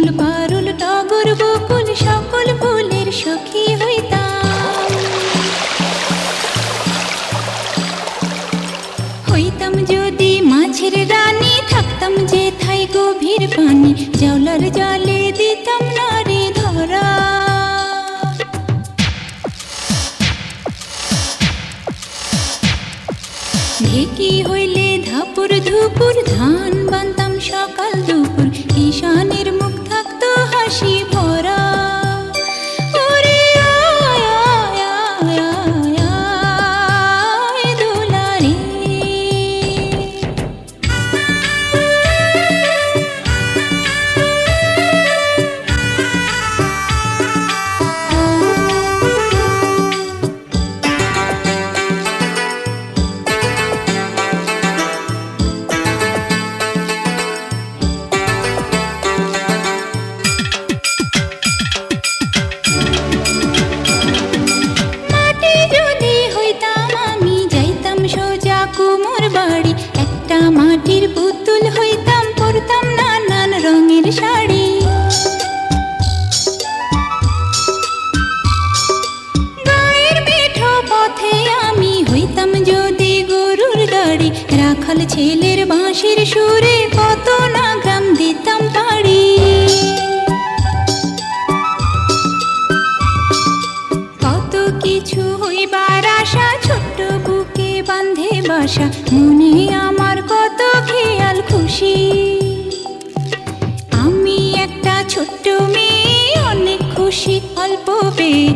শিমুল পারুল টগর বকুল সকল ফুলের সখী হইতাম। হইতাম যদি মাছের রানী, থাকতাম যেথায় গভীর পানি, জাউলার জালে দিতাম নারে ধরা। ঢেকি হইলে ধাপুর ধুপুর, ধান বানতাম সকাল দুপুর, কিষানের মুখ থাকতো হাসি ভরা। ওরে আয় আয় আয় আয় আয় দুলারে। কুমোর বাড়ি একটা মাটির পুতুল হইতাম, পরতাম নানান রঙের শাড়ি। গায়ের মেঠো পথে আমি হইতাম যদি গরুর গাড়ি, রাখাল ছেলের বাঁশির সুরে কত না গ্রাম দিতাম পাড়ি। কত কিছু হইবার আশা, ছোট্ট বুকে বাঁধে বাসা, মনে আমার কত খেয়াল খুশি। আমি একটা ছোট্ট মেয়ে, অনেক খুশি অল্প পেয়ে,